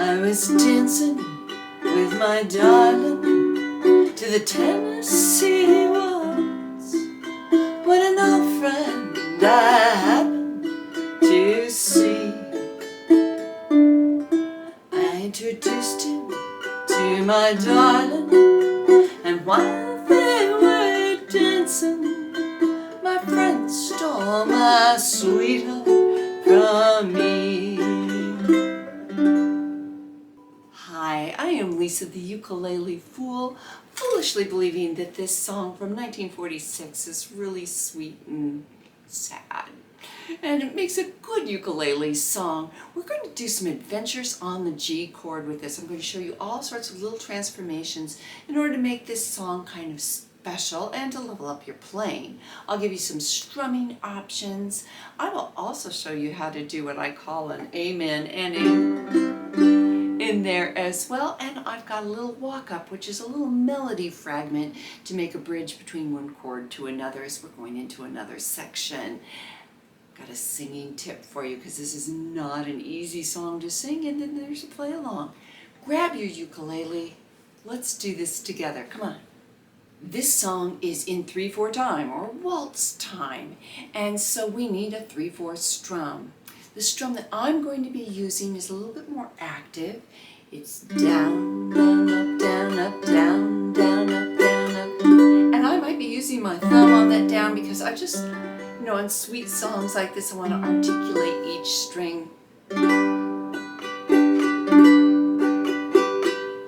I was dancing with my darling to the Tennessee waltz when an old friend I happened to see. I introduced him to my darling, and while they were dancing, my friend stole my sweetheart from me. Hi, I am Lisa the Ukulele Fool, foolishly believing that this song from 1946 is really sweet and sad. And it makes a good ukulele song. We're going to do some adventures on the G chord with this. I'm going to show you all sorts of little transformations in order to make this song kind of special and to level up your playing. I'll give you some strumming options. I will also show you how to do what I call an amen ending in there as well. And I've got a little walk up, which is a little melody fragment to make a bridge between one chord to another as we're going into another section. Got a singing tip for you because this is not an easy song to sing, and then there's a play along. Grab your ukulele. Let's do this together. Come on. This song is in 3/4 time or waltz time, and so we need a 3/4 strum. The strum that I'm going to be using is a little bit more active. It's down, down, up, down, up, down, down, up, down, up. And I might be using my thumb on that down because I just, in sweet songs like this, I want to articulate each string.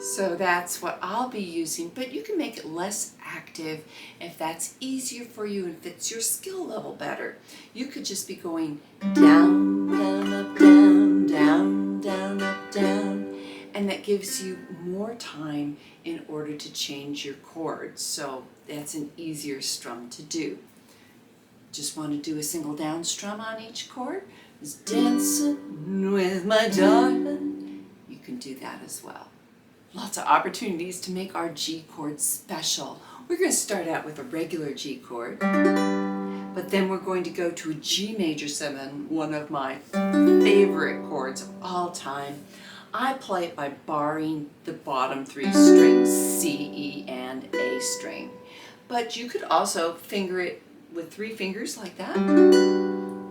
So that's what I'll be using, but you can make it less active if that's easier for you and fits your skill level better. You could just be going down, down, up, down, down, down, up, down, and that gives you more time in order to change your chords. So that's an easier strum to do. Just want to do a single down strum on each chord. Just dancing with my darling. You can do that as well. Lots of opportunities to make our G chord special. We're going to start out with a regular G chord, but then we're going to go to a G major 7, one of my favorite chords of all time. I play it by barring the bottom 3 strings, C, E, and A string. But you could also finger it with 3 fingers like that.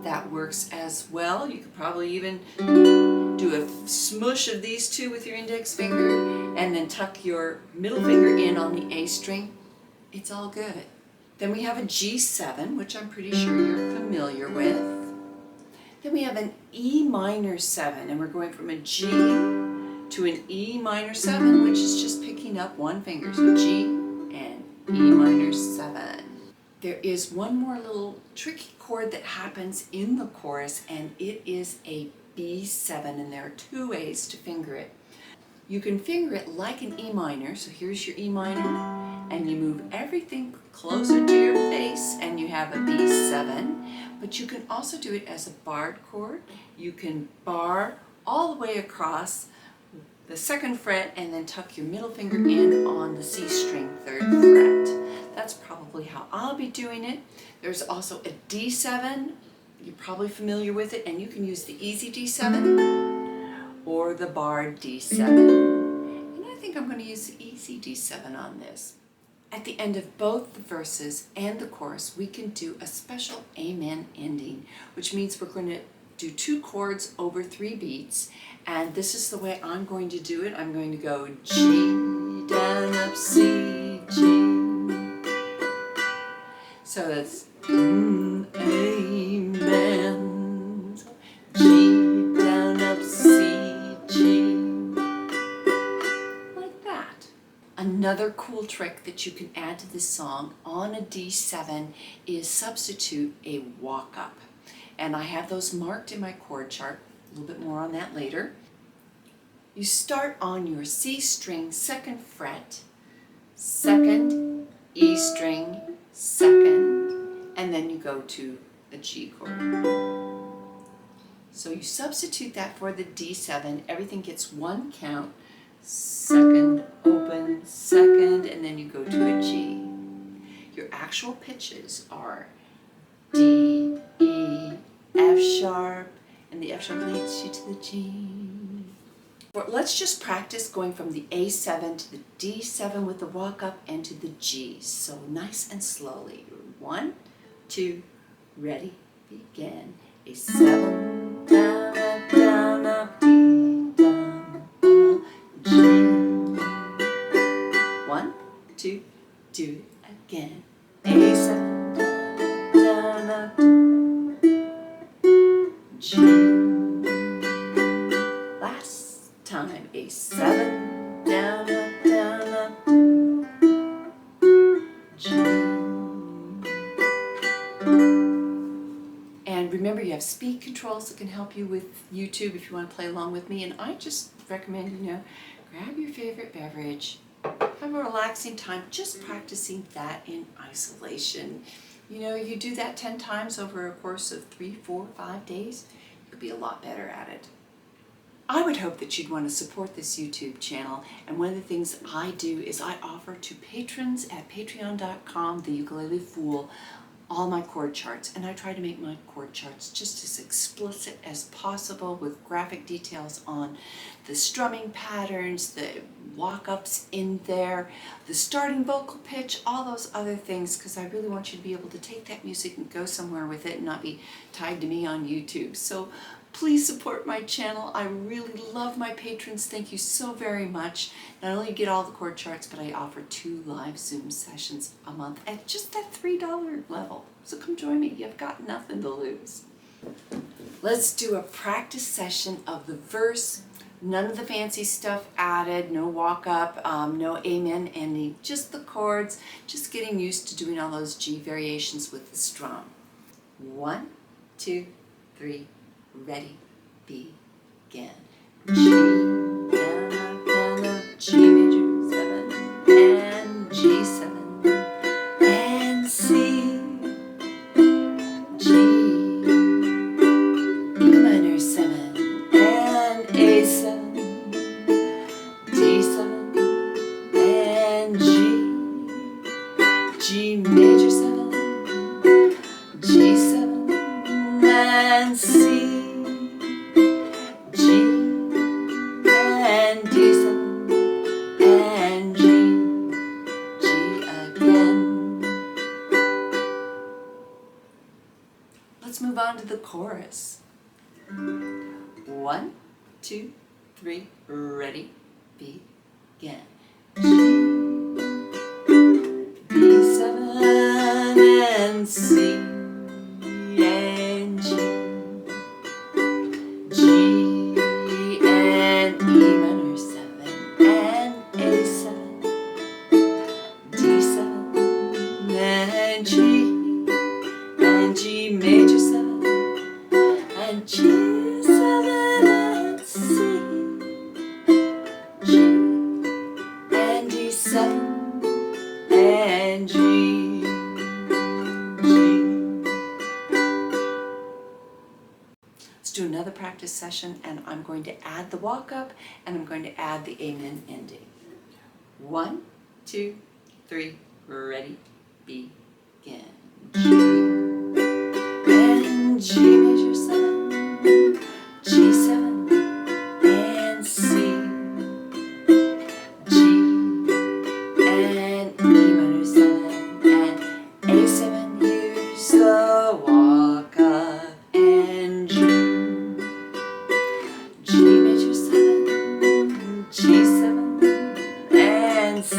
That works as well. You could probably even do a smush of these 2 with your index finger and then tuck your middle finger in on the A string. It's all good. Then we have a G7, which I'm pretty sure you're familiar with. Then we have an E minor 7, and we're going from a G to an E minor 7, which is just picking up 1 finger. So G and E minor 7. There is one more little tricky chord that happens in the chorus, and it is a B7, and there are 2 ways to finger it. You can finger it like an E minor, so here's your E minor, and you move everything closer to your face, and you have a B7, but you can also do it as a barred chord. You can bar all the way across the 2nd fret and then tuck your middle finger in on the C string 3rd fret. That's probably how I'll be doing it. There's also a D7. You're probably familiar with it, and you can use the easy D7 or the barred D7. And I think I'm going to use the easy D7 on this. At the end of both the verses and the chorus, we can do a special amen ending, which means we're going to do 2 chords over 3 beats, and this is the way I'm going to do it. I'm going to go G, down, up, C, G. So that's amen. So G, down, up, C, G. Like that. Another cool trick that you can add to this song on a D7 is substitute a walk up. And I have those marked in my chord chart. A little bit more on that later. You start on your C string 2nd fret, 2nd, E string, 2nd, and then you go to the G chord. So you substitute that for the D7. Everything gets 1 count. 2nd, open, 2nd, and then you go to a G. Your actual pitches are D, E, F sharp, and the F sharp leads you to the G. Let's just practice going from the A7 to the D7 with the walk up and to the G. So nice and slowly. 1, 2, ready, begin. A7, down, up, down, up, D, down, G. 1, 2, do it again. A7, down, up, G. Last time. A7, down, up, G. And remember, you have speed controls that can help you with YouTube if you want to play along with me. And I just recommend, grab your favorite beverage, have a relaxing time, just practicing that in isolation. You do that 10 times over a course of 3, 4, 5 days, you'll be a lot better at it. I would hope that you'd want to support this YouTube channel, and one of the things I do is I offer to patrons at patreon.com, the Ukulele Fool, all my chord charts, and I try to make my chord charts just as explicit as possible with graphic details on the strumming patterns, the walk-ups in there, the starting vocal pitch, all those other things, because I really want you to be able to take that music and go somewhere with it and not be tied to me on YouTube. So please support my channel. I really love my patrons. Thank you so very much. Not only get all the chord charts, but I offer 2 live Zoom sessions a month at just that $3 level. So come join me. You've got nothing to lose. Let's do a practice session of the verse. None of the fancy stuff added, no walk up, no amen ending, just the chords, just getting used to doing all those G variations with the strum. 1, 2, 3. Ready, begin. G, down, up, G major 7, and G7, and C, G, E minor 7, and A7, D7, and G major 7, G7, and C. Let's move on to the chorus. 1, 2, 3, ready, begin. B7 and C and G, G and E minor 7 and A7, D7 and G major 7 and G7 and C, G and D7 and G. Let's do another practice session, and I'm going to add the walk up and I'm going to add the amen ending. 1, 2, 3, ready, begin. G major 7, G7, and C, G, and E minor 7, and A7, use the walk up, and G major 7, G7, and C,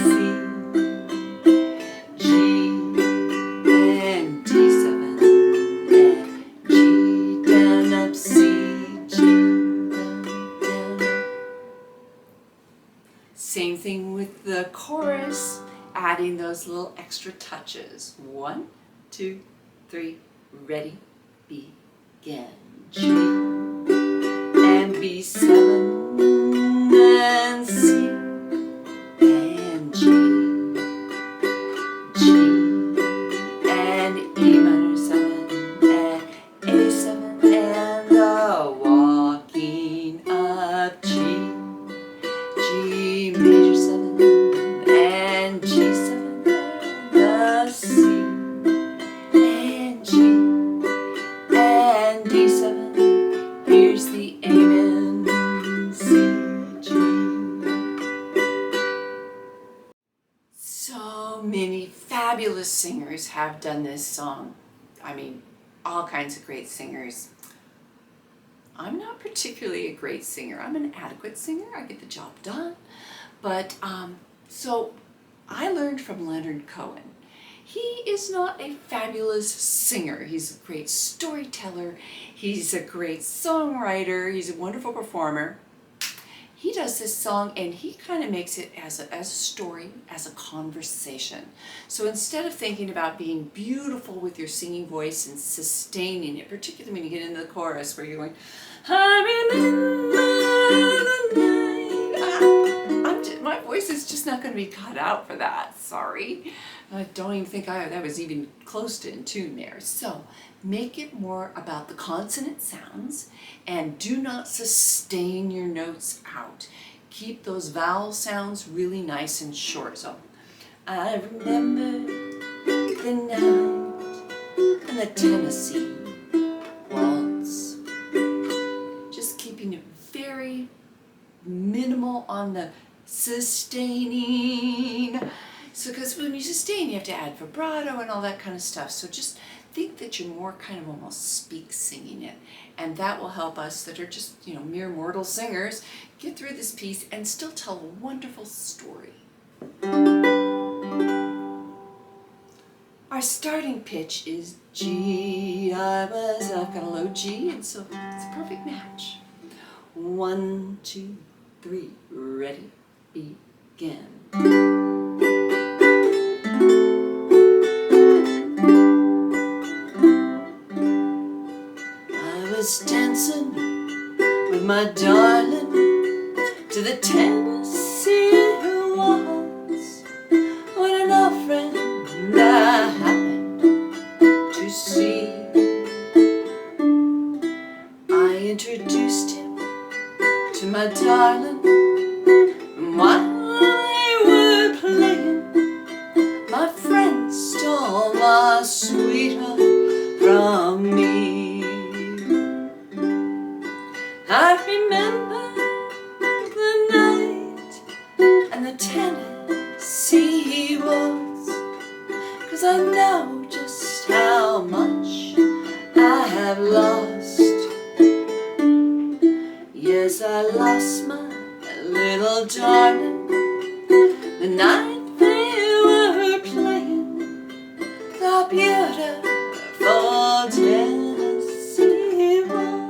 G, and D7, Same thing with the chorus, adding those little extra touches. 1, 2, 3, ready, begin. G and B7 and C and G, G and E minor 7 and A7 and the walking up G. G major 7 and G7 and the C and G and D7. Here's the amen. C, G, fabulous singers have done this song. I mean, all kinds of great singers. I'm not particularly a great singer. I'm an adequate singer. I get the job done. But so I learned from Leonard Cohen. He is not a fabulous singer. He's a great storyteller. He's a great songwriter. He's a wonderful performer. He does this song and he kind of makes it as a story, as a conversation. So instead of thinking about being beautiful with your singing voice and sustaining it, particularly when you get into the chorus where you're going, I remember the night. My voice is just not going to be cut out for that, sorry. I don't even think that was even close to in tune there. So make it more about the consonant sounds and do not sustain your notes out. Keep those vowel sounds really nice and short. So I remember the night and the Tennessee Waltz. Just keeping it very minimal on the sustaining. So because when you sustain, you have to add vibrato and all that kind of stuff. So just think that you're more kind of almost speak singing it. And that will help us that are just, mere mortal singers get through this piece and still tell a wonderful story. Our starting pitch is G. I've got a low G, and so it's a perfect match. 1, 2, 3, ready, begin. I was dancing with my darling to the Tennessee Waltz when an old friend I happened to see. I introduced him to my darling, and while they were playing, my friend stole my sweetheart from me. I remember the night and the Tennessee Waltz, 'cause I know just how much I have lost. Yes, I lost my little darling the night they were playing the beautiful Tennessee Waltz.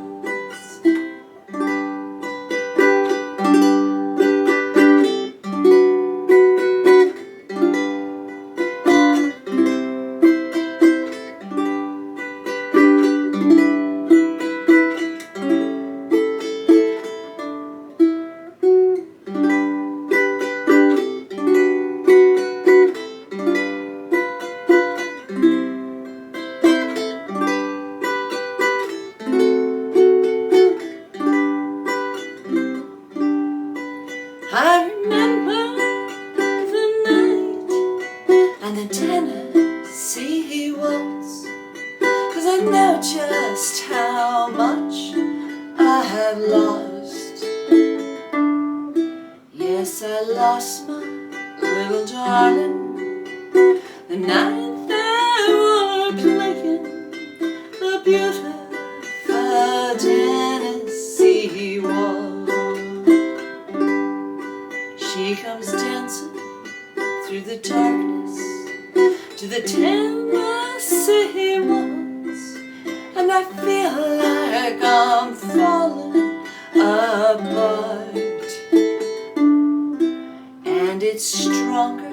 I remember the night and the Tennessee Waltz, 'cause I know just how much I have lost. Yes, I lost my little darling the night they were playing the beautiful Tennessee Waltz. She comes dancing through the darkness to the Tennessee Waltz, and I feel like I'm falling apart. And it's stronger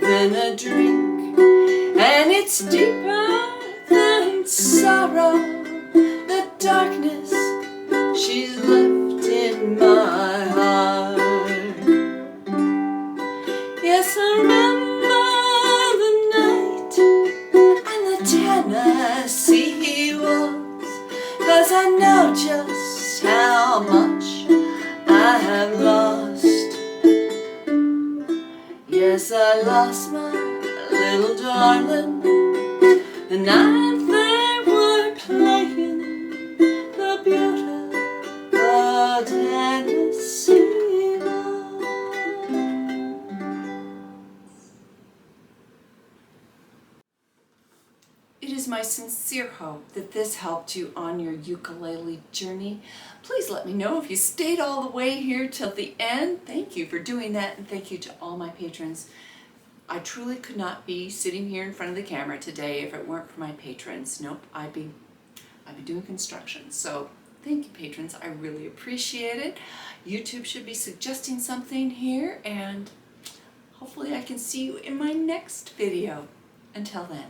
than a drink, and it's deeper than sorrow. The darkness she's left in my heart. Yes, I remember the night and the Tennessee Waltz, 'cause I know just how much I have lost. Yes, I lost my little darling the night they were playing the beautiful Tennessee. is my sincere hope that this helped you on your ukulele journey. Please let me know if you stayed all the way here till the end. Thank you for doing that, and thank you to all my patrons. I truly could not be sitting here in front of the camera today if it weren't for my patrons. Nope, I'd be doing construction. So thank you, patrons. I really appreciate it. YouTube should be suggesting something here, and hopefully I can see you in my next video. Until then.